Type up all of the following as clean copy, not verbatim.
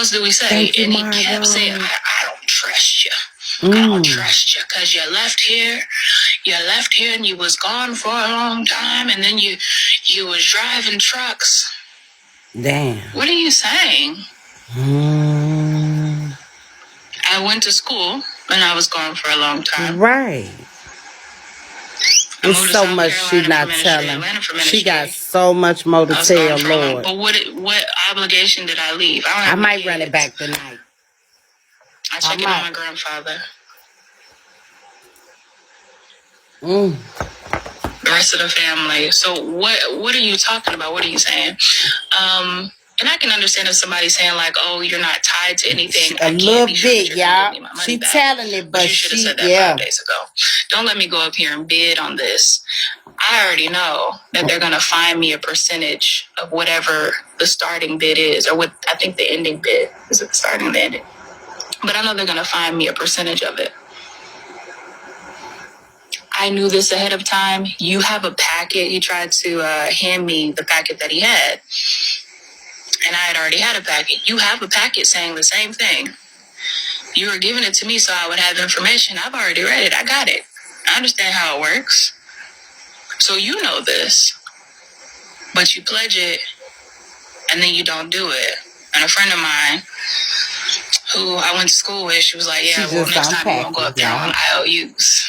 else do we say? Thank you, and he Margo. kept saying, I don't trust you. I don't trust you because you left here and you was gone for a long time, and then you was driving trucks. Damn. What are you saying? I went to school and I was gone for a long time. Right. It's so much she not telling. She got so much more to tell, Lord. But what obligation did I leave? I might run it back tonight. I check in on my grandfather. Mm. The rest of the family. So what are you talking about? What are you saying? And I can understand if somebody's saying like, "Oh, you're not tied to anything." A little bit, y'all. She telling it, but you should have said that 5 days ago. Don't let me go up here and bid on this. I already know that they're gonna find me a percentage of whatever the starting bid is, or what I think the ending bid is. It the starting and the ending? But I know they're gonna find me a percentage of it. I knew this ahead of time. You have a packet. He tried to hand me the packet that he had. And I had already had a packet. You have a packet saying the same thing. You were giving it to me so I would have information. I've already read it. I got it. I understand how it works. So you know this. But you pledge it, and then you don't do it. And a friend of mine, who I went to school with, she was like, yeah, well, next time we won't go up there on IOUs.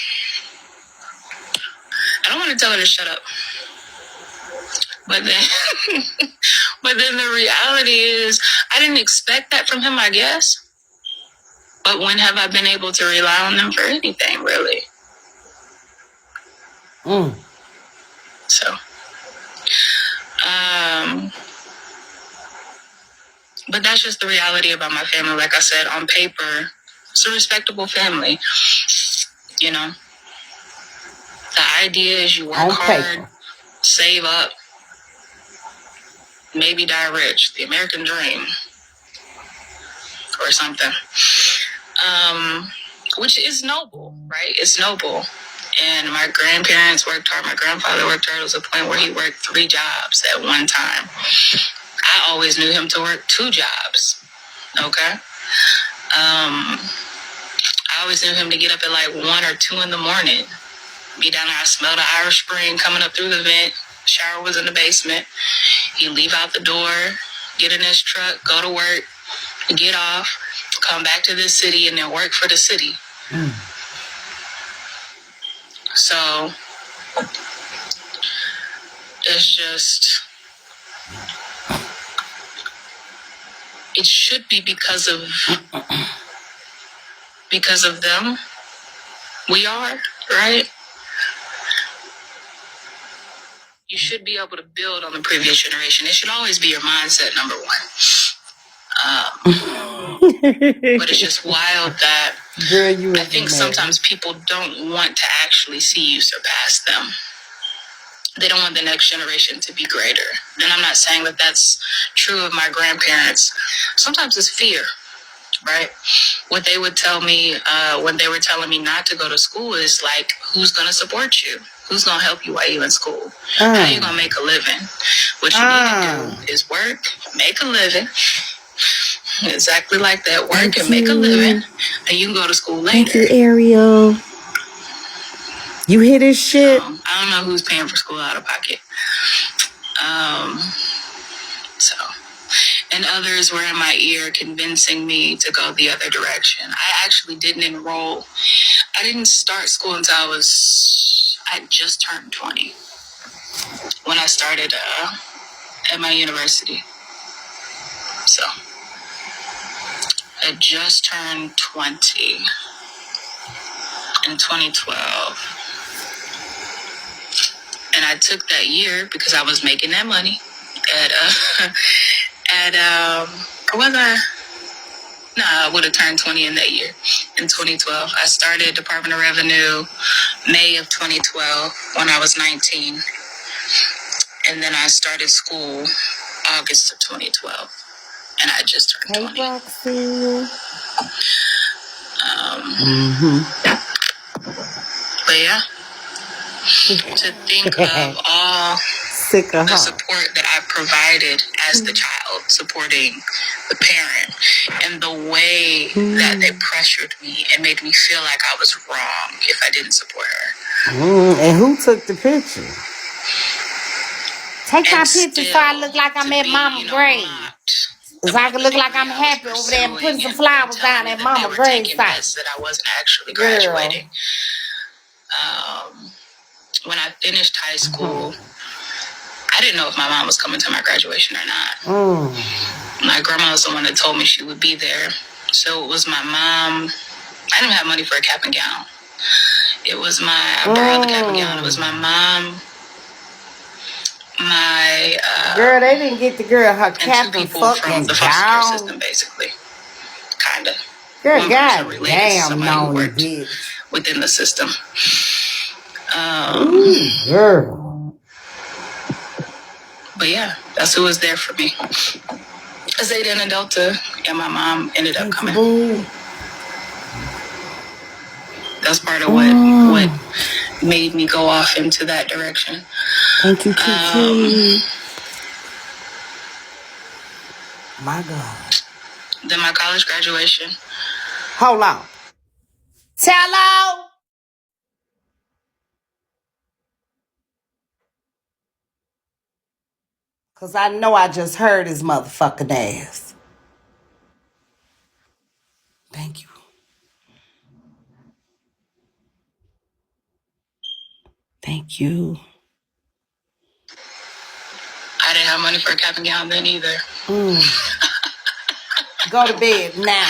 I don't want to tell her to shut up. But then the reality is, I didn't expect that from him, I guess. But when have I been able to rely on them for anything, really? So, but that's just the reality about my family. Like I said, on paper, it's a respectable family. You know, the idea is you work hard, save up, maybe die rich, the American dream, or something. Which is noble, right? It's noble. And my grandparents worked hard. My grandfather worked hard. There was a point where he worked 3 jobs at one time. I always knew him to work 2 jobs. Okay? I always knew him to get up at like 1 or 2 in the morning. Be down there, I smell the Irish Spring coming up through the vent. Shower was in the basement. He'd leave out the door, get in his truck, go to work, get off, come back to this city, and then work for the city. So it's just, it should be because of them. We are, right? You should be able to build on the previous generation. It should always be your mindset, number one. But it's just wild that I think sometimes people don't want to actually see you surpass them. They don't want the next generation to be greater. And I'm not saying that that's true of my grandparents. Sometimes it's fear, right? What they would tell me when they were telling me not to go to school is like, who's going to support you? Who's going to help you while you're in school? How are you going to make a living? What you need to do is work, make a living. Exactly like that. Work and make a living. And you can go to school later. Thank you, Ariel. You hear this shit? I don't know who's paying for school out of pocket. So, and others were in my ear convincing me to go the other direction. I actually didn't enroll. I didn't start school until I just turned 20 when I started at my university. So, I just turned 20 in 2012. And I took that year because I was making that money I would have turned 20 in that year. In 2012, I started Department of Revenue May of 2012 when I was 19. And then I started school August of 2012. And I just turned 20. Roxy. But yeah, to think of all the support that I provided as the child, supporting the parent, way that they pressured me and made me feel like I was wrong if I didn't support her. And who took the picture? Take my picture so I look like I'm at Mama grave. So I can look like I'm happy over there and putting some flowers down at Mama grave site. That I wasn't actually graduating. When I finished high school, I didn't know if my mom was coming to my graduation or not. My grandma was the one that told me she would be there. So it was my mom. I didn't have money for a cap and gown. It was I borrowed the cap and gown. It was my mom. Girl, they didn't get the girl her cap and fucking the foster care system, basically. Kind of. Girl, goddamn, Nonys, bitch. Within the system. Girl. But yeah, that's who was there for me. Zeta and a Delta, and my mom ended up coming. That's part of what made me go off into that direction. Thank you, Kiki. My God. Then my college graduation. Hold on. Hello. Because I know I just heard his motherfucking ass. Thank you. Thank you. I didn't have money for a cap and gown then either. Go to bed now.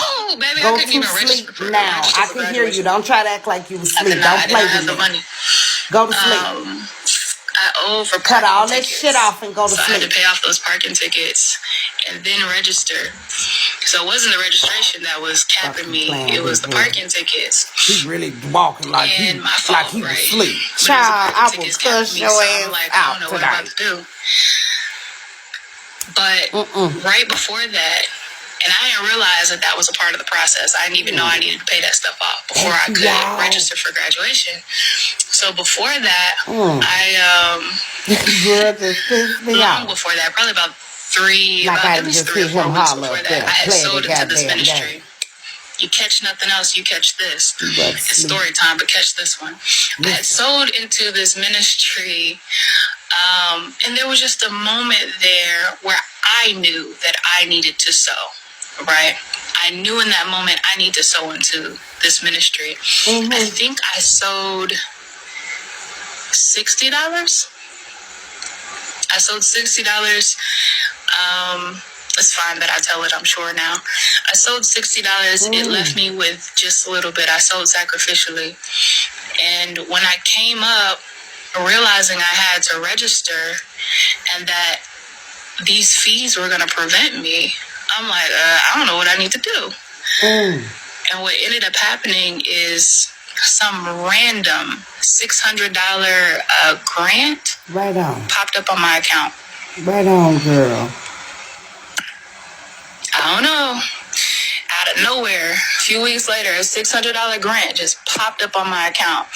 Oh, baby, Go I couldn't to even sleep now. I can hear you. Don't try to act like you asleep. Don't play with me. Money. Go to sleep. I owe for cut all that shit off and go to sleep. I had to pay off those parking tickets and then register. So it wasn't the registration that was capping me. It was the parking tickets. He really walking like he was asleep. Child, I will cuss your ass out tonight. But right before that, and I didn't realize that was a part of the process. I didn't even know I needed to pay that stuff off before I could register for graduation. So before that, I long before that, probably about at least 3 or 4 weeks before that, I had sold into this ministry. You catch nothing else, you catch this. It's story time, but catch this one. I had sold into this ministry, and there was just a moment there where I knew that I needed to sow. Right? I knew in that moment I need to sow into this ministry. I think I sowed $60. I sold $60. It's fine that I tell it, I'm sure now. I sold $60. It left me with just a little bit. I sold sacrificially. And when I came up, realizing I had to register and that these fees were going to prevent me, I'm like, I don't know what I need to do. And what ended up happening is some random $600 grant popped up on my account. Right on, girl. I don't know. Out of nowhere, a few weeks later, a $600 grant just popped up on my account.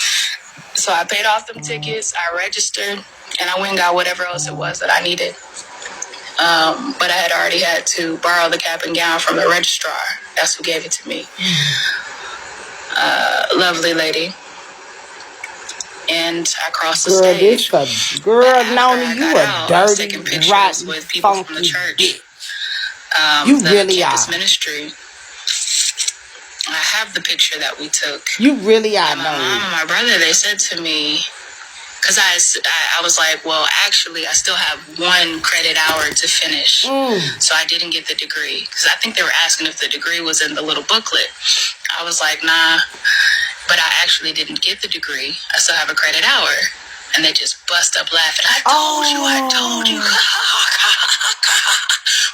So I paid off them tickets, I registered, and I went and got whatever else it was that I needed. But I had already had to borrow the cap and gown from the registrar. That's who gave it to me. Lovely lady. And I crossed the stage. Nonys, you a dirty, taking pictures with people from the church. You really are. This ministry. I have the picture that we took. You really are. My mom and my brother, they said to me, because I was like, well, actually, I still have 1 credit hour to finish. So I didn't get the degree. Because I think they were asking if the degree was in the little booklet. I was like, nah. But I actually didn't get the degree. I still have a credit hour. And they just bust up laughing. I told you.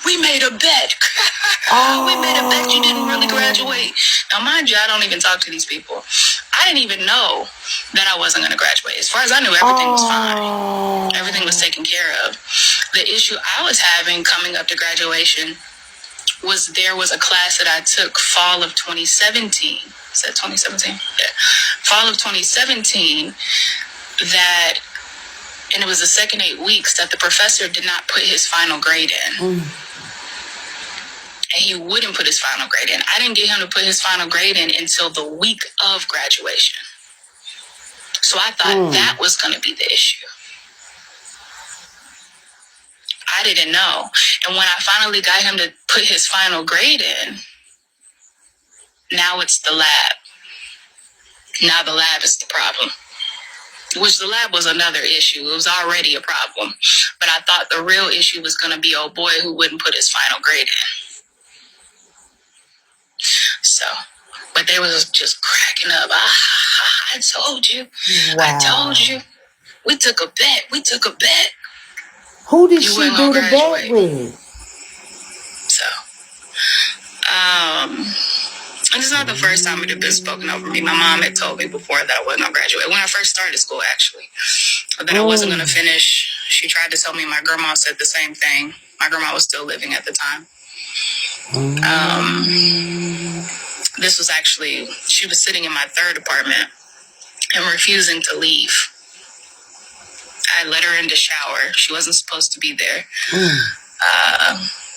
We made a bet. We made a bet you didn't really graduate. Now, mind you, I don't even talk to these people. I didn't even know that I wasn't going to graduate. As far as I knew, everything was fine. Everything was taken care of. The issue I was having coming up to graduation was there was a class that I took fall of 2017. Is that 2017? Yeah. Fall of 2017 and it was the second 8 weeks that the professor did not put his final grade in. And he wouldn't put his final grade in. I didn't get him to put his final grade in until the week of graduation. So I thought that was going to be the issue. I didn't know. And when I finally got him to put his final grade in, now it's the lab. Now the lab is the problem. Which the lab was another issue. It was already a problem. But I thought the real issue was going to be old boy who wouldn't put his final grade in. So, but they was just cracking up. I told you. Wow. I told you. We took a bet. Who did she do the bet with? So, it's not the first time it had been spoken over me. My mom had told me before that I wasn't going to graduate. When I first started school, actually. That I wasn't going to finish. She tried to tell me. My grandma said the same thing. My grandma was still living at the time. This was actually, she was sitting in my third apartment and refusing to leave. I let her in to shower. She wasn't supposed to be there.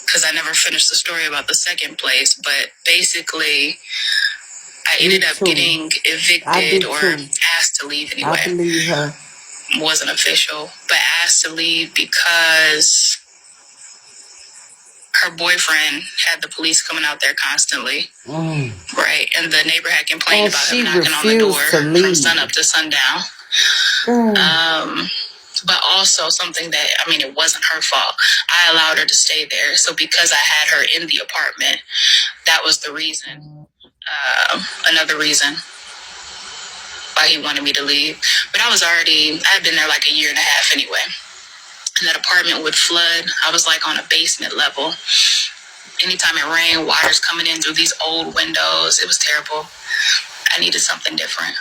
Because I never finished the story about the second place. But basically, I ended up getting evicted or asked to leave anyway. I believe her. Wasn't official, but asked to leave because her boyfriend had the police coming out there constantly. Right. And the neighbor had complained about him knocking on the door from sun up to sundown. But also something that, I mean, it wasn't her fault. I allowed her to stay there. So because I had her in the apartment, that was the reason. Another reason why he wanted me to leave. But I had been there like a year and a half anyway. And that apartment would flood. I was like on a basement level. Anytime it rained, water's coming in through these old windows. It was terrible. I needed something different.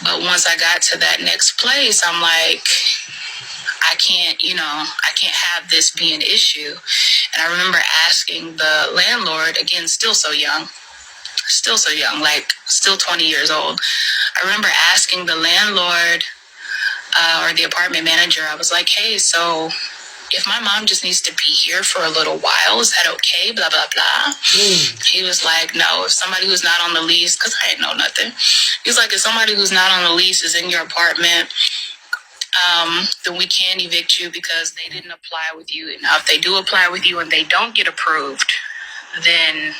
But once I got to that next place, I'm like, I can't have this be an issue. And I remember asking the landlord, again, still so young, like still 20 years old. I remember asking the landlord or the apartment manager, I was like, hey, so if my mom just needs to be here for a little while, is that okay? Blah, blah, blah. He was like, no, if somebody who's not on the lease, because I didn't know nothing. He's like, if somebody who's not on the lease is in your apartment, then we can evict you because they didn't apply with you. Now, if they do apply with you and they don't get approved, then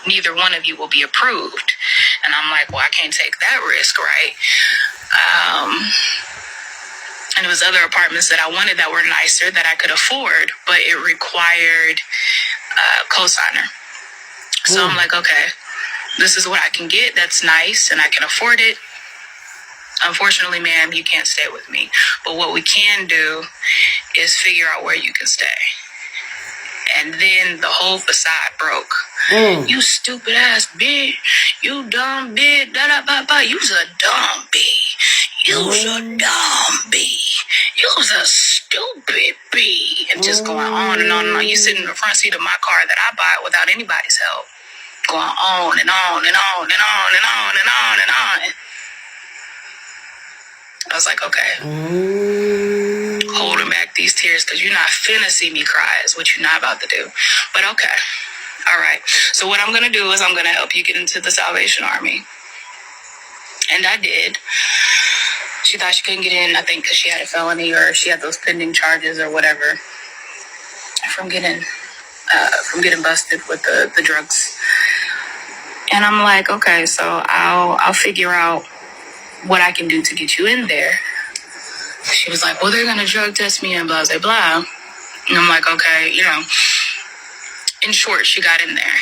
neither one of you will be approved. And I'm like, well, I can't take that risk, right? And there was other apartments that I wanted that were nicer that I could afford, but it required a cosigner. So I'm like, okay, this is what I can get that's nice and I can afford it. Unfortunately, ma'am, you can't stay with me. But what we can do is figure out where you can stay. And then the whole facade broke. You stupid ass bitch. You dumb bitch. Da-da-ba-ba. You's a dumb bitch. You's a dumb bitch. You's a stupid bitch. And just going on and on and on. You sit in the front seat of my car that I buy without anybody's help. Going on and on and on and on and on and on and on. I was like, okay. Holding back these tears because you're not finna see me cry is what you're not about to do. But okay. All right. So what I'm going to do is I'm going to help you get into the Salvation Army. And I did. She thought she couldn't get in, I think, because she had a felony or she had those pending charges or whatever from getting busted with the drugs. And I'm like, okay, so I'll figure out what I can do to get you in there. She was like, well, they're going to drug test me and blah, blah, blah. And I'm like, okay, in short, she got in there.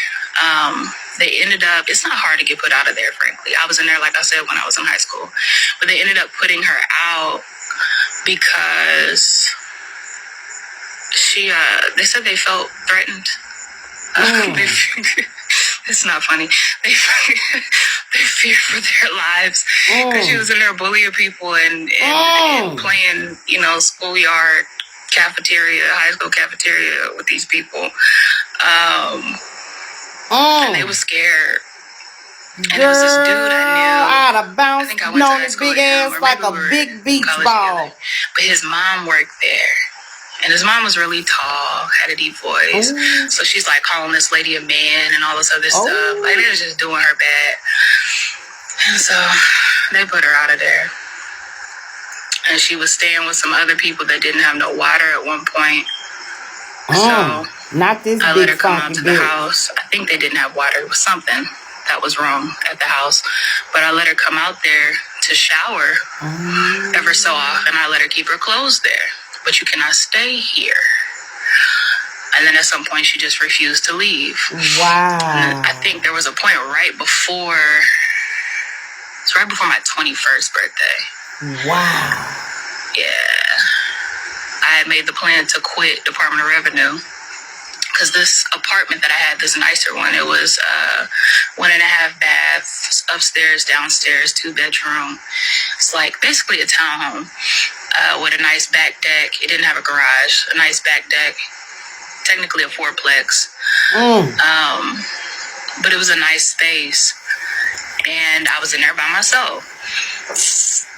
They ended up, it's not hard to get put out of there, frankly. I was in there, like I said, when I was in high school. But they ended up putting her out because they said they felt threatened. It's not funny. They feared for their lives because she was in there bullying people and playing, schoolyard cafeteria, high school cafeteria with these people. And they were scared. And there was this dude I knew. I'd have bounced on his big ass like a big beach ball. But his mom worked there. And his mom was really tall, had a deep voice. Oh. So she's like calling this lady a man and all this other stuff. Like, they was just doing her bad. And so they put her out of there. And she was staying with some other people that didn't have no water at one point. So not this I big let her come out to the house. I think they didn't have water. It was something that was wrong at the house. But I let her come out there to shower ever so often. I let her keep her clothes there. But you cannot stay here. And then at some point, she just refused to leave. Wow. And I think there was a point right before my 21st birthday. Wow. Yeah. I had made the plan to quit Department of Revenue because this apartment that I had, this nicer one, it was 1.5 baths, upstairs, downstairs, 2-bedroom. It's like basically a townhome with a nice back deck. It didn't have a garage, a nice back deck, technically a fourplex. But it was a nice space. And I was in there by myself.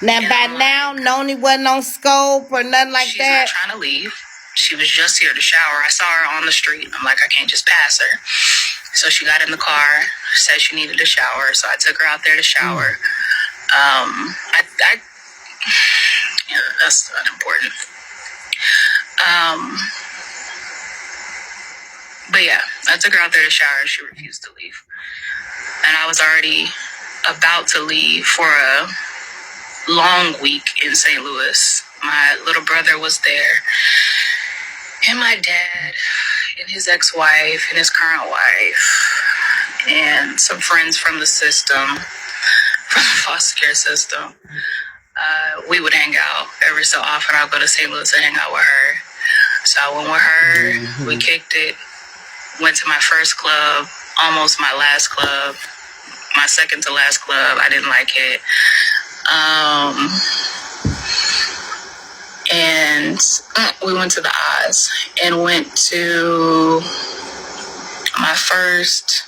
Now, by now, Nonny wasn't on scope or nothing like that. She's not trying to leave. She was just here to shower. I saw her on the street. I'm like, I can't just pass her. So she got in the car, said she needed a shower. So I took her out there to shower. Yeah, that's unimportant. But yeah, I took her out there to shower and she refused to leave. And I was already about to leave for a long week in St. Louis. My little brother was there, and my dad, and his ex-wife, and his current wife, and some friends from the system, from the foster care system. We would hang out every so often. I'd go to St. Louis and hang out with her. So I went with her. We kicked it. Went to my first club, almost my last club, my second to last club. I didn't like it. And we went to the Oz and went to my first,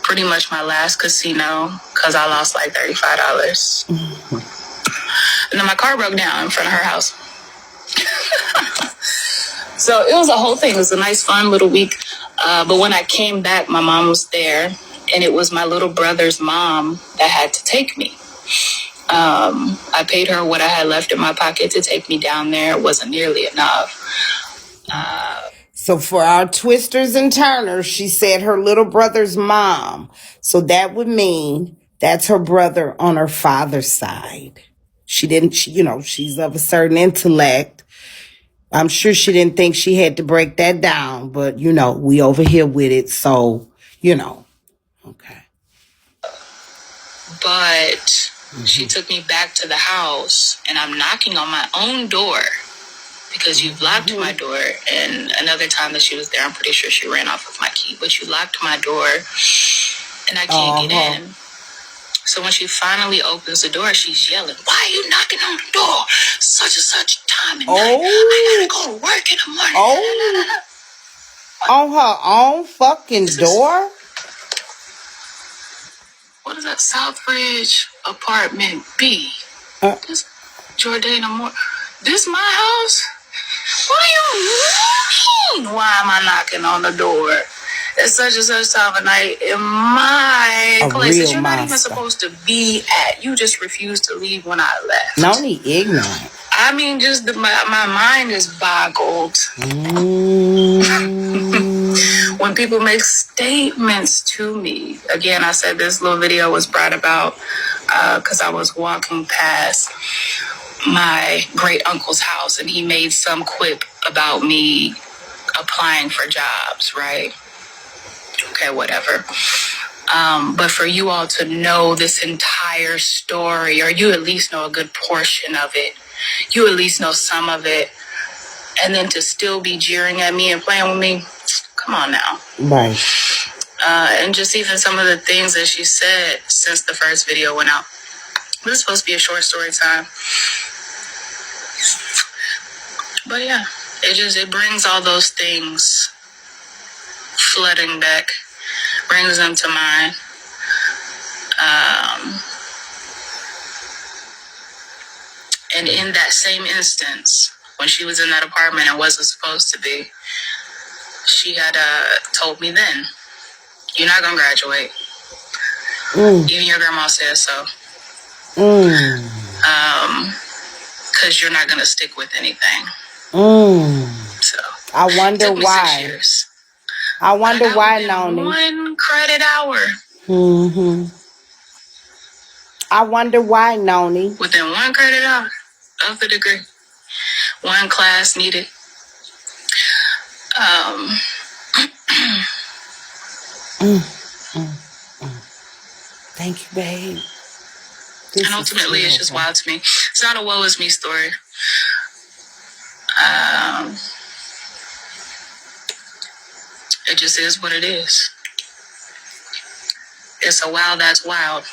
pretty much my last casino because I lost like $35. And then my car broke down in front of her house. So it was a whole thing. It was a nice, fun little week. But when I came back, my mom was there, and it was my little brother's mom that had to take me. I paid her what I had left in my pocket to take me down there. It wasn't nearly enough. So for our twisters and turners, she said her little brother's mom. So that would mean that's her brother on her father's side. She's of a certain intellect. I'm sure she didn't think she had to break that down, but, we over here with it, so, okay. But she took me back to the house, and I'm knocking on my own door because you've locked my door. And another time that she was there, I'm pretty sure she ran off with my key, but you locked my door, and I can't get in. So when she finally opens the door, she's yelling, "Why are you knocking on the door? Such and such time at night. I gotta go to work in the morning." On her own fucking door? What is that? Southridge Apartment B. This Jordana Moore. This my house? What do you mean? Why am I knocking on the door? It's such and such time of night in my place that you're not even supposed to be at. You just refused to leave when I left. Nonny ignorant. I mean, just my mind is boggled. When people make statements to me. Again, I said this little video was brought about because I was walking past my great uncle's house and he made some quip about me applying for jobs, right? Okay, whatever. But for you all to know this entire story, or you at least know a good portion of it, you at least know some of it, and then to still be jeering at me and playing with me, come on now. Right. And just even some of the things that she said since the first video went out. This is supposed to be a short story time. But yeah, it brings all those things flooding back, brings them to mind. And in that same instance, when she was in that apartment and wasn't supposed to be, she had told me then, "You're not gonna graduate. Even your grandma says so. Because you're not gonna stick with anything." So I wonder took me why. 6 years. I wonder why, Nonys. 1 credit hour. I wonder why, Nonys. Within 1 credit hour of the degree, 1 class needed. Thank you, babe. And ultimately, it's just wild to me. It's not a woe is me story. It just is what it is. It's a wow that's wild.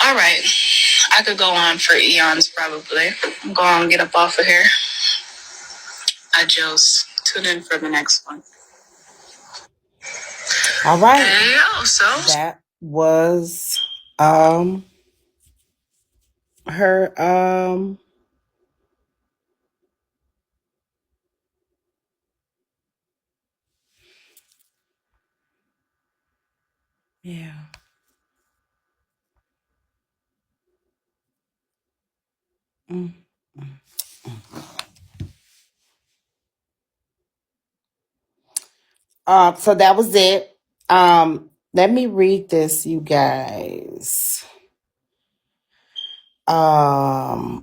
All right. I could go on for eons, probably. I'm going to get up off of here. Adios. Tune in for the next one. All right. There you go. So that was her yeah. So that was it. Let me read this, you guys.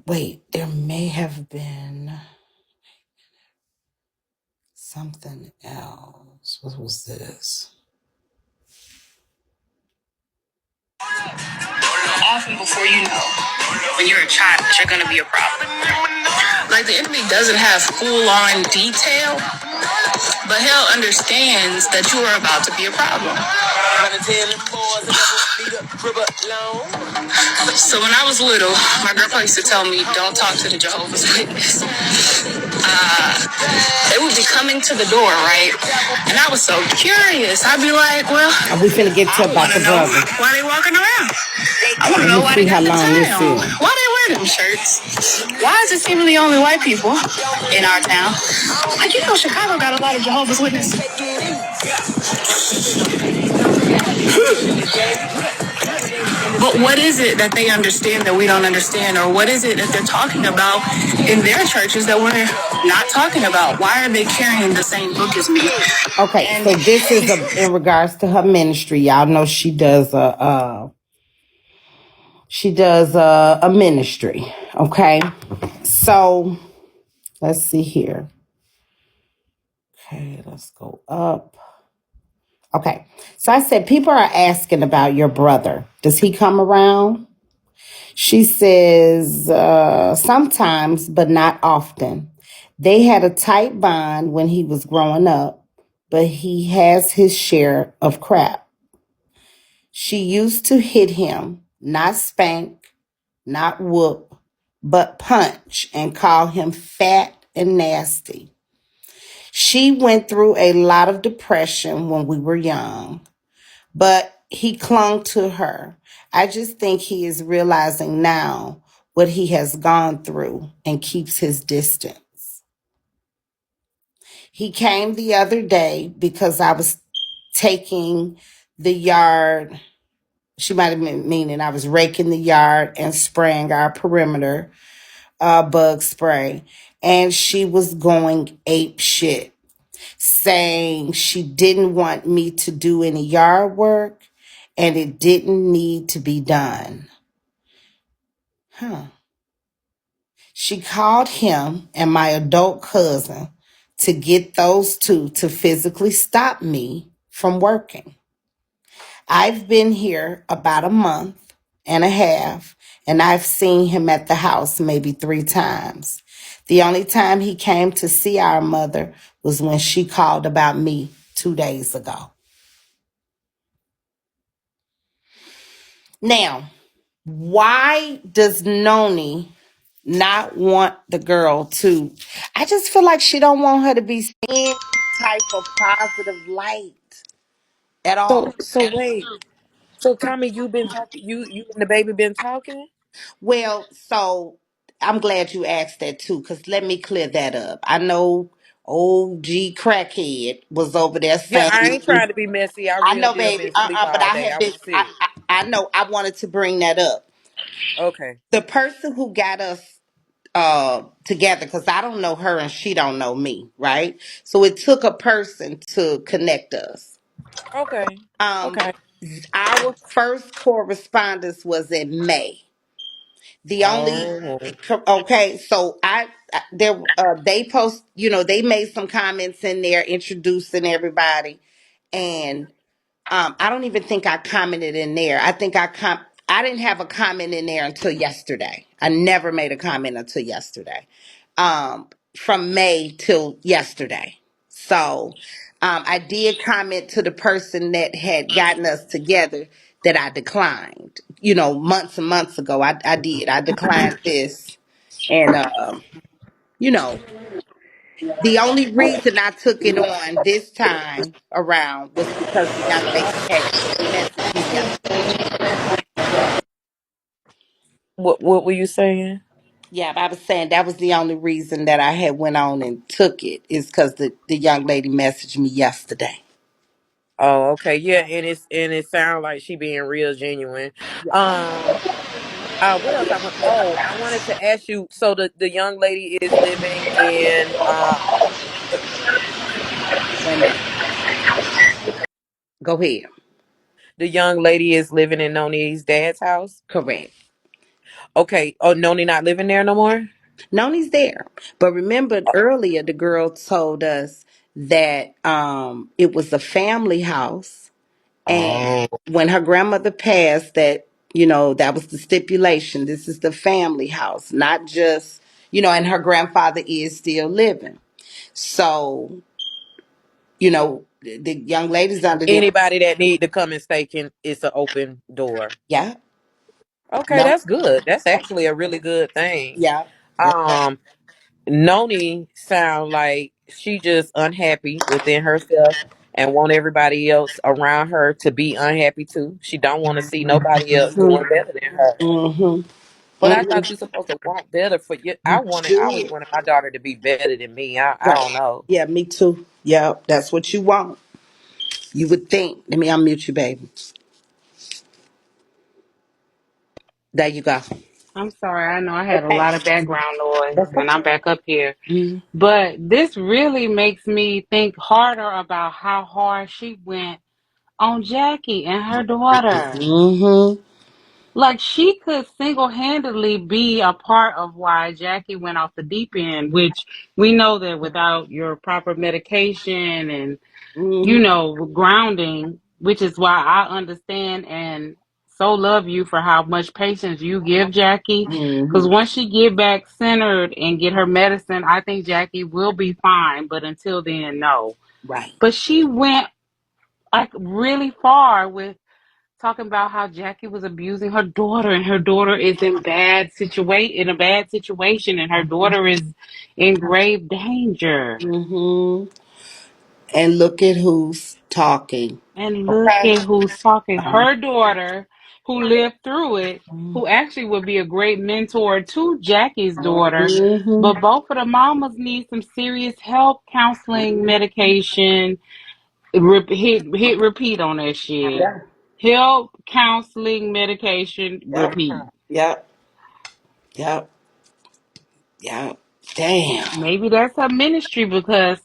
Wait, there may have been something else. What was this? Often before you know, when you're a child, you're going to be a problem. Like the enemy doesn't have full-on detail, but hell understands that you are about to be a problem. So when I was little, my grandpa used to tell me, don't talk to the Jehovah's Witness. They would be coming to the door, right? And I was so curious. I'd be like, well, are we finna get to about the brother? Why they walking around? I want to know why they got the town. Why they wear them shirts? Why is it seemingly only white people in our town? Like, you know, Chicago got a lot of Jehovah's Witnesses. But what is it that they understand that we don't understand? Or what is it that they're talking about in their churches that we're not talking about? Why are they carrying the same book as me? Okay, so this is in regards to her ministry. Y'all know she does a ministry. Okay, so let's see here. Okay, let's go up. Okay, so I said, people are asking about your brother. Does he come around? She says, sometimes, but not often. They had a tight bond when he was growing up, but he has his share of crap. She used to hit him, not spank, not whoop, but punch and call him fat and nasty. She went through a lot of depression when we were young, but he clung to her. I just think he is realizing now what he has gone through and keeps his distance. He came the other day because I was taking the yard. She might have been meaning I was raking the yard and spraying our perimeter bug spray. And she was going ape shit, saying she didn't want me to do any yard work and it didn't need to be done. She called him and my adult cousin to get those two to physically stop me from working. I've been here about a month and a half, and I've seen him at the house maybe 3 times. The only time he came to see our mother was when she called about me 2 days ago. Now, why does Noni not want the girl to? I just feel like she don't want her to be seen type of positive light at all. So wait. So Tommy, you been talking. You and the baby been talking. Well, so I'm glad you asked that too, because let me clear that up. I know old G Crackhead was over there Yeah, saying, I ain't trying to be messy. I I real know, deal baby, been asleep but all I day. had I been, was sick. I know, I wanted to bring that up. Okay. The person who got us together, because I don't know her and she don't know me, right? So it took a person to connect us. Okay. Um, Okay. our first correspondence was in May. The only Oh. okay, so there they post, they made some comments in there introducing everybody, and I don't even think I commented in there. I think I didn't have a comment in there until yesterday. I never made a comment until yesterday. From May till yesterday. So I did comment to the person that had gotten us together that I declined. Months and months ago, I did. I declined this, and you know, the only reason I took it on this time around was because the young lady had messaged me yesterday. What were you saying? Yeah, but I was saying that was the only reason that I had went on and took it is because the young lady messaged me yesterday. Oh, okay. Yeah, and it sounds like she being real genuine. Um what else I want? Oh, I wanted to ask you. So the young lady is living in Wait a minute. Go ahead. the young lady is living in Noni's dad's house. Correct. Okay. Oh, Noni not living there no more. Noni's there. But remember earlier the girl told us that it was a family house, and Oh. when her grandmother passed, that that was the stipulation. This is the family house, not just and her grandfather is still living. So, the young ladies under there. Anybody that need to come and stay can. It's an open door. Yeah. Okay, No. that's good. That's actually a really good thing. Yeah. Yeah. Um, Noni sound like she just unhappy within herself and want everybody else around her to be unhappy too. She don't want to see nobody else doing Mm-hmm. better than her. Mm-hmm. But I Mm-hmm. thought you're supposed to want better for you. You I always should. wanted my daughter to be better than me. I Right. don't know. Yeah, me too. Yeah, that's what you want. You would think. Let me unmute you, baby. There you go. I'm sorry, I know I had a Okay. lot of background noise That's and I'm okay. back up here. Mm-hmm. But this really makes me think harder about how hard she went on Jackie and her daughter. Mm-hmm. Like she could single-handedly be a part of why Jackie went off the deep end, which we know that without your proper medication and Mm-hmm. grounding, which is why I understand and so love you for how much patience you give Jackie. Because Mm-hmm. once she get back centered and get her medicine, I think Jackie will be fine. But until then, no. Right. But she went like really far with talking about how Jackie was abusing her daughter, and her daughter is in a bad situation, and her daughter is in grave danger. Mm-hmm. And look at who's talking. And look Okay. at who's talking. Her daughter, who lived through it, who actually would be a great mentor to Jackie's daughter. Mm-hmm. But both of the mamas need some serious help, counseling, medication. Hit repeat on that shit. Yeah. Help, counseling, medication, Yep. repeat. Yep. Yep. Yep. Damn. Maybe that's her ministry because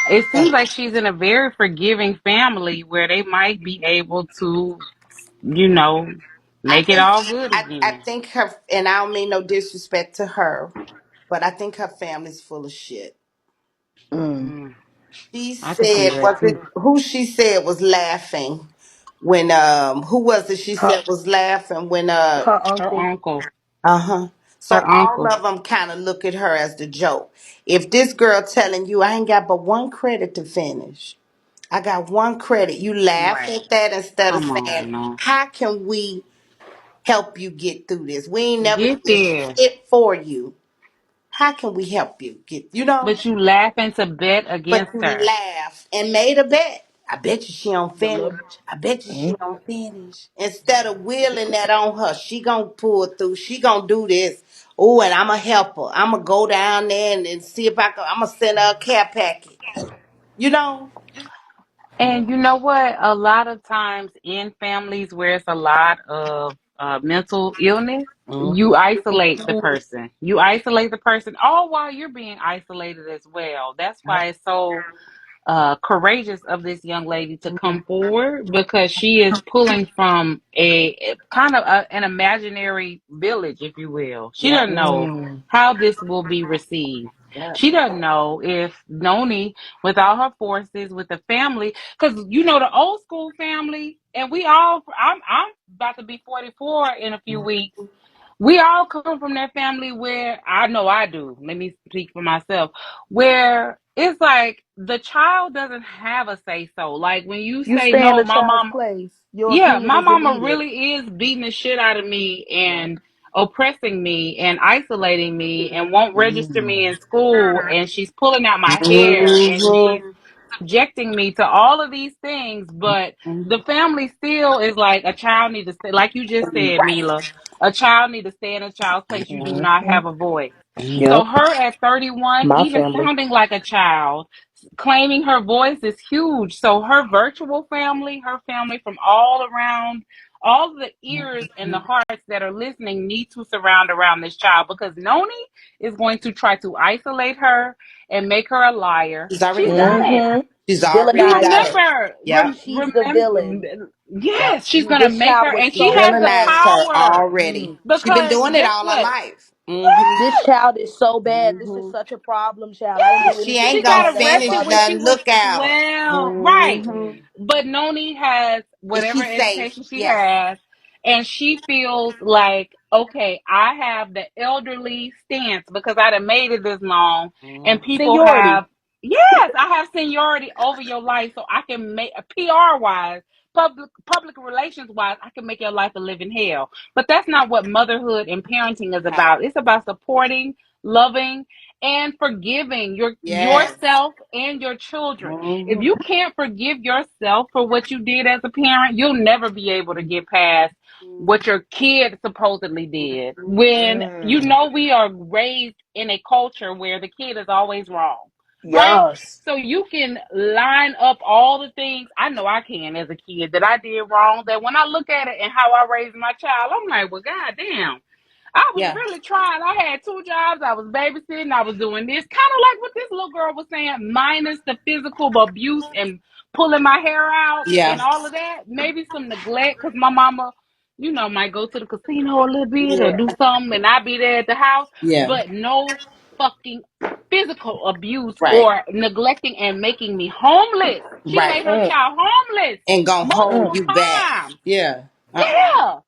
it seems like she's in a very forgiving family where they might be able to you know, I make it think all good I again. think her, and I don't mean no disrespect to her, but I think her family's full of shit. Mm. Mm, She I could see said, that was it too. who she said was laughing when who was it she Her, said was laughing when her Her uncle. uncle, uh-huh. So her all uncle, of them kind of look at her as the joke. If this girl telling you I ain't got but one credit to finish, I got one credit, you laugh right? at that instead of Come saying, on, no, how can we help you get through this? We ain't never get did there. shit for you. How can we help you get, But you laughing to bet but against you her. laughed and made a bet. I bet you she don't The finish. little. I bet you she Mm. don't finish. Instead of wheeling that on her, she gonna pull through. She gonna do this. Oh, and I'm a helper. I'm gonna go down there and see if I can. I'm gonna send her a care packet. You know. And you know what? A lot of times in families where it's a lot of mental illness, you isolate the person. You isolate the person all while you're being isolated as well. That's why it's so courageous of this young lady to come forward, because she is pulling from a kind of an imaginary village, if you will. She Yeah. doesn't know Mm. how this will be received. Yeah. She doesn't know if Noni, with all her forces, with the family, because you know the old school family, and we all. I'm about to be 44 in a few weeks. We all come from that family where I know I do. Let me speak for myself. Where it's like the child doesn't have a say so. Like when you You say stay in no, the my child's mom, place. Your yeah, opinion my isn't mama needed. really is beating the shit out of me Yeah. and oppressing me and isolating me and won't register me Mm-hmm. in school, and she's pulling out my hair and she's Mm-hmm. subjecting me to all of these things. But the family still is like, a child needs to stay, like you just said, Right. Mila, a child needs to stay in a child's place. You do not Hmm. have a voice. So Yep. her at 31, My even family. sounding like a child, claiming her voice is huge. So her virtual family, her family from all around, all the ears and the hearts that are listening need to surround around this child, because Noni is going to try to isolate her and make her a liar. She's already She's done done that. it. Hmm. She's You already Villainize done her. it. remember, Yep. She's the villain. Yep. yes, she's gonna This make child her, was and she so has the bad. Villainized her power, already. Mm. She been because doing it guess all her what? life. Mm-hmm. This child is so bad. This is Mm-hmm. such a problem child. I didn't And do she anything ain't She gonna wrong. got That's a finish arrested when she problem. nothing. was Look at her. 12. Right. Mm-hmm. But Noni has And whatever she's safe. education she Yes. has, and she feels like, okay, I have the elderly stance because I done made it this long, and Mm-hmm. people Seniority. have, yes, I have seniority over your life, so I can make a PR wise, public relations wise, I can make your life a living hell. But that's not what motherhood and parenting is No. about. It's about supporting, loving, and forgiving Yes. yourself and your children. If Mm-hmm. you can't forgive yourself for what you did as a parent, you'll never be able to get past what your kid supposedly did. When you Mm. know we are raised in a culture where the kid is always wrong, right? Yes. So you can line up all the things, I know I can as a kid, that I did wrong, that when I look at it and how I raised my child, I'm like, well, goddamn, I was Yeah. really trying. I had two jobs. I was babysitting. I was doing this, kind of like what this little girl was saying, minus the physical abuse and pulling my hair out and Yeah. all of that. Maybe some neglect, because my mama, might go to the casino a little bit or do something, and I be there at the house. Yeah. But no fucking physical abuse Right. or neglecting and making me homeless. She made Right. her Mm. child homeless And gonna hold Mm. multiple you back. times. Yeah. Yeah.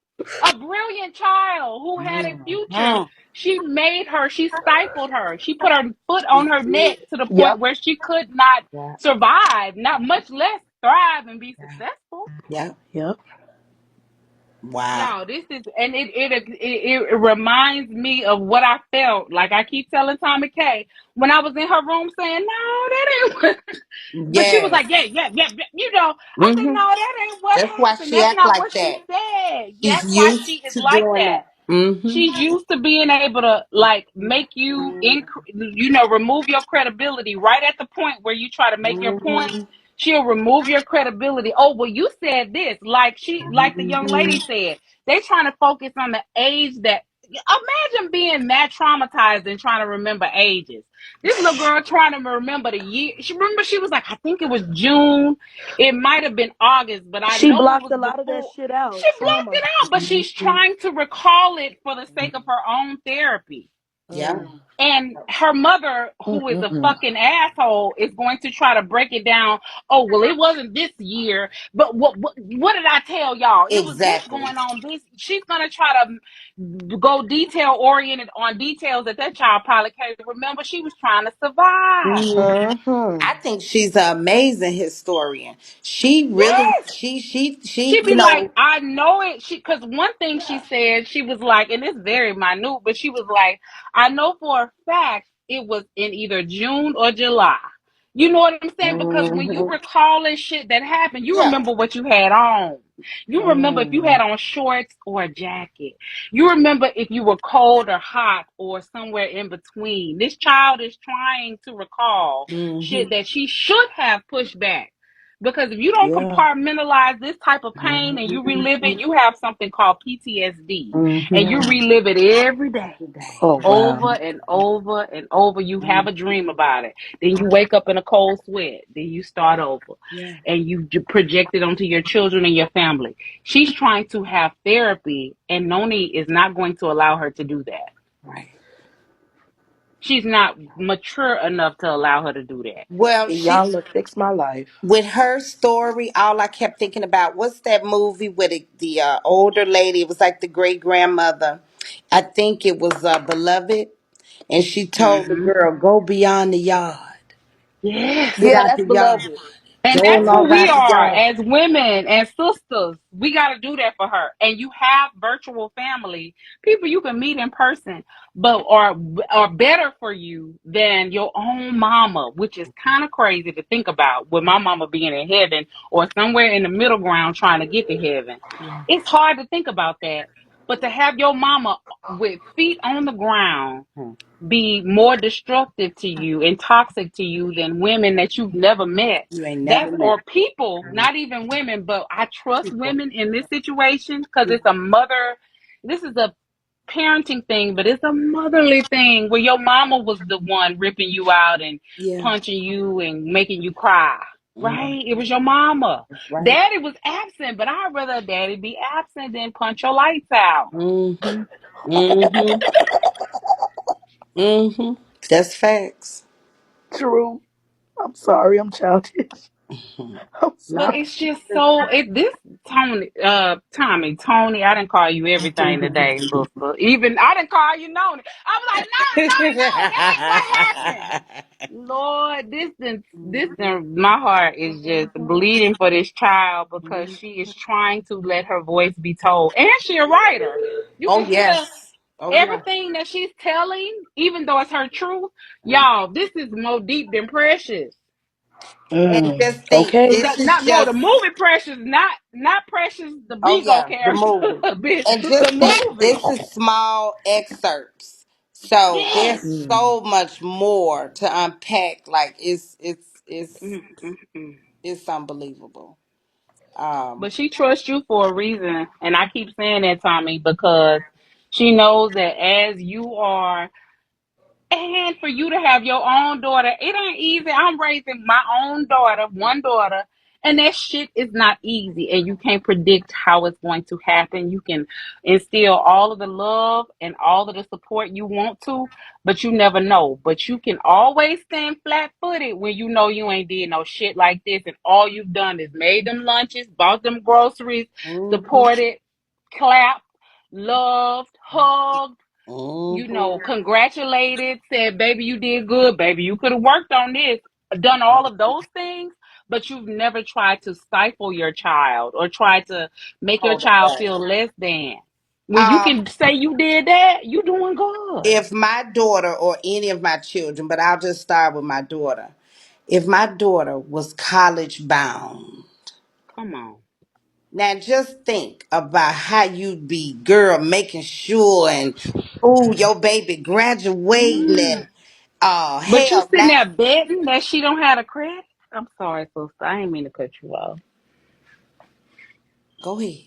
A brilliant child who had a future. Mm-hmm. She stifled her. She put her foot on her neck to the point Yep. where she could not Yeah. survive, not much less thrive and be successful. Yeah. Yep. Wow. Y'all, this is, and it reminds me of what I felt like. I keep telling Tomikay when I was in her room saying, "No, that ain't what." But she was Yes. like, "Yeah, yeah, yeah, yeah." I said, Mm-hmm. "No, that ain't what That's why happened. she That's act not like what she that. said. She's That's why she used is to like doing that. that. Mm-hmm. She's used to being able to like make you remove your credibility right at the point where you try to make your point. Mm-hmm. She'll remove your credibility. Oh, well, you said this. Like the young Mm-hmm. lady said, they trying to focus on the age that. Imagine being that traumatized and trying to remember ages. This little girl trying to remember the year. She was like, I think it was June. It might have been August, but I She know it blocked was a lot of that before. shit She out. blocked it Trauma. out, but she's trying to recall it for the sake of her own therapy. Yeah. Mm. And her mother, who is a Mm-mm-mm. fucking asshole, is going to try to break it down. Oh, well, it wasn't this year, but what did I tell y'all? It was this Exactly. going on. This she's gonna try to go detail oriented on details that child probably can't remember. She was trying to survive. Mhm. Mm-hmm. I think she's an amazing historian. She really, Yes. she, She'd be like, I know it. Because one thing she said, she was like, and it's very minute, but she was like, I know for a fact it was in either June or July. You know what I'm saying? Because when you Mm-hmm. recalling shit that happened, you Yeah. remember what you had on. You remember if you Mm-hmm. had on shorts or a jacket. You remember if you were cold or hot or somewhere in between. This child is trying to recall Mm-hmm. shit that she should have pushed back. Because if you don't Yeah. compartmentalize this type of pain and you relive it, you have something called PTSD. And Mm-hmm. you relive it every day, Every day. Oh wow. over and over and over. You have a dream about it. Then you wake up in a cold sweat. Then you start over. Yeah. And you project it onto your children and your family. She's trying to have therapy, and Noni is not going to allow her to do that. Right. She's not mature enough to allow her to do that. Well, she Y'all have fixed my life. with her story, all I kept thinking about, what's that movie with the older lady? It was like the great grandmother. I think it was Beloved, and she told the Hmm. girl, "Go beyond the yard. Yes. Get Yeah, out that's the yard. beloved. And Go that's who along we out the are yard." as women and sisters. We got to do that for her. And you have virtual family, people you can meet in person, but are better for you than your own mama, which is kind of crazy to think about. With my mama being in heaven or somewhere in the middle ground trying to get to heaven, it's hard to think about that. But to have your mama with feet on the ground Hmm. be more destructive to you and toxic to you than women that you've never met. You ain't never That's met or people, not even women, but I trust people. women in this situation because it's a mother. This is a parenting thing, but it's a motherly thing where your mama was the one ripping you out and Yeah. punching you and making you cry. Mm, Right? It was your mama. that's right. Daddy was absent, but I'd rather daddy be absent than punch your lights out. Mm-hmm. Mm-hmm. Mm-hmm. That's facts. True. I'm sorry, I'm childish. Mhm. I'm But sorry. it's just so this Tony, I didn't call you everything today, sister. Even I didn't call you Noni. I was like, no, Dad, what happened? Lord, my heart is just bleeding for this child because she is trying to let her voice be told. And she a writer. You Oh can hear yes. Oh yeah. everything that she's telling, even though it's her truth. Y'all, this is more deep than Precious. And Mm. just think, Okay. this is No, the just, movie Precious, not Precious, the oh Bigo yeah, the character, movie. bitch. And The just think, movie. this is small excerpts. So Yes. there's so much more to unpack. Like Mm, mm, mm. it's unbelievable. But she trusts you for a reason, and I keep saying that, Tommy, because she knows that as you are. And for you to have your own daughter, it ain't easy. I'm raising my own daughter, one daughter, and that shit is not easy. And you can't predict how it's going to happen. You can instill all of the love and all of the support you want to, but you never know. But you can always stand flat footed when you know you ain't did no shit like this. And all you've done is made them lunches, bought them groceries, Mm-hmm. supported, clapped, loved, hugged, Mm-hmm. congratulated, said, baby, you did good, baby, you could have worked on this, done all of those things, but you've never tried to stifle your child or tried to make your Hold child it feel less than. When you back. can say you did that, you doing good. If my daughter or any of my children, but I'll just start with my daughter. If my daughter was college bound, Come on. now just think about how you'd be, girl, making sure and ooh, your baby graduating and But you hell sitting now. there betting that she don't have a credit? I'm sorry, sister. I ain't mean to cut you off. Go ahead.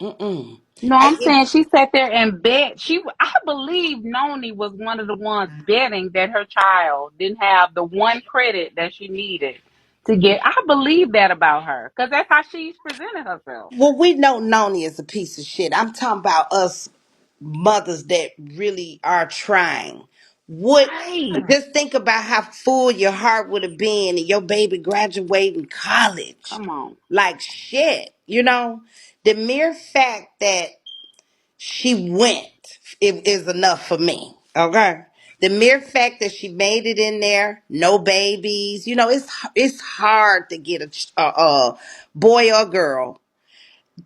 Mm-mm. No, I, I'm it, saying she sat there and bet. I believe Noni was one of the ones betting that her child didn't have the one credit that she needed to get. I believe that about her because that's how she's presented herself. well, we know Noni is a piece of shit. I'm talking about us mothers that really are trying. What Right. just think about how full your heart would have been and your baby graduating college. Come on. Like shit, you know? The mere fact that she went it is enough for me. Okay? The mere fact that she made it in there, no babies, it's hard to get a boy or girl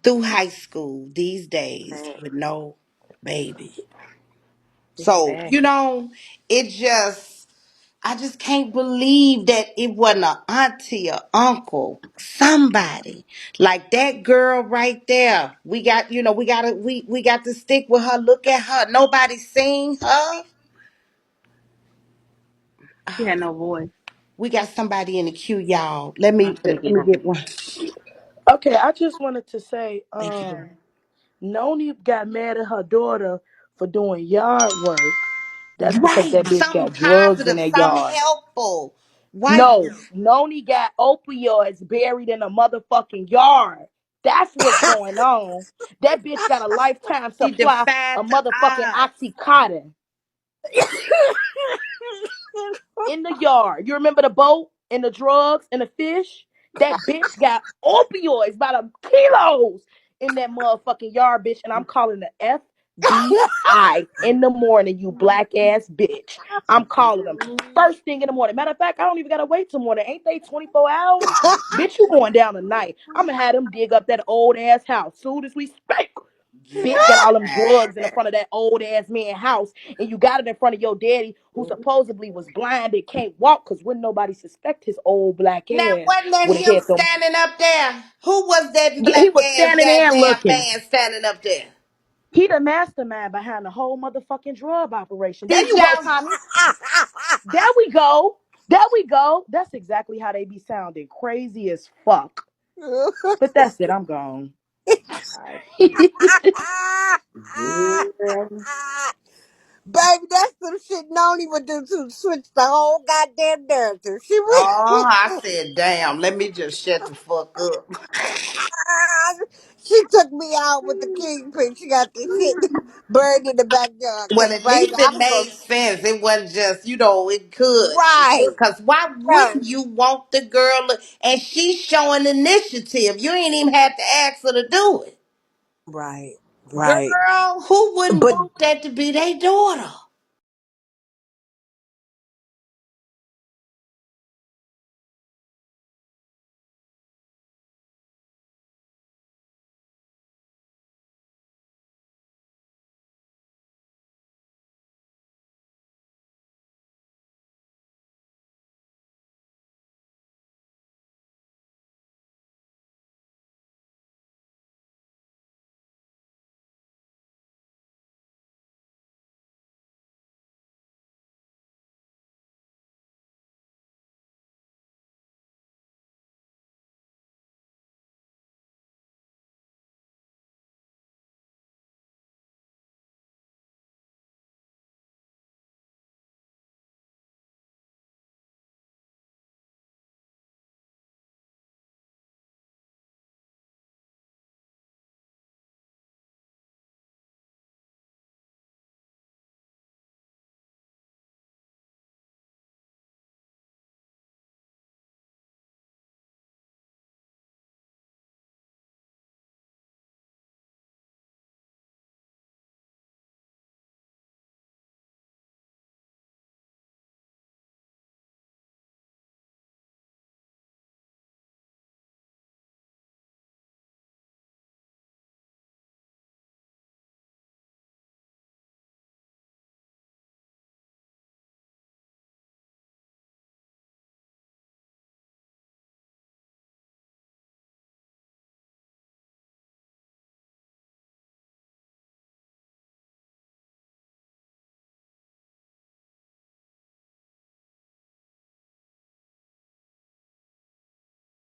through high school these days with no baby. It's So, sad. it just, I just can't believe that it wasn't an auntie or uncle, somebody like that girl right there. We got, we got to stick with her. Look at her. Nobody seen her. She had no voice. We got somebody in the queue, y'all. Let I'm me gonna let get me her. get one. Okay, I just wanted to say, Thank you, girl. Noni got mad at her daughter for doing yard work. That's because Right, that bitch something got drugs in positive, that something yard. helpful. Why? No, Noni got opioids buried in a motherfucking yard. That's what's going on. That bitch got a lifetime She supply defied of the motherfucking odds. Oxycontin in the yard. You remember the boat and the drugs and the fish? That bitch got opioids by the kilos in that motherfucking yard, bitch. And I'm calling the FBI in the morning, you black ass bitch. I'm calling them first thing in the morning. Matter of fact, I don't even gotta wait till morning. Ain't they 24 hours? Bitch, you going down tonight. I'm gonna have them dig up that old ass house soon as we speak. Bitch got all them drugs in the front of that old ass man house, and you got it in front of your daddy, who supposedly was blind and can't walk, cause wouldn't nobody suspect his old black Now, ass wasn't that would have him had them. standing up there? Who was that Yeah, he black was ass standing there goddamn looking. man standing up there? He the mastermind behind the whole motherfucking drug operation. There Did you go, y'all? Tommy. There we go. There we go. That's exactly how they be sounding. Crazy as fuck. But that's it. I'm gone. All right. Girl. Baby, that's some shit Noni would do to switch the whole goddamn narrative. She would. Oh, I said, damn, let me just shut the fuck up. She took me out with the kingpin. She got the shit buried in the backyard. Well, Cause at baby, least I it was gonna made sense. It wasn't just, it could. right. Because why No. wouldn't you want the girl? And she's showing initiative. You ain't even had to ask her to do it. Right. Right. Girl, who wouldn't But want that to be their daughter?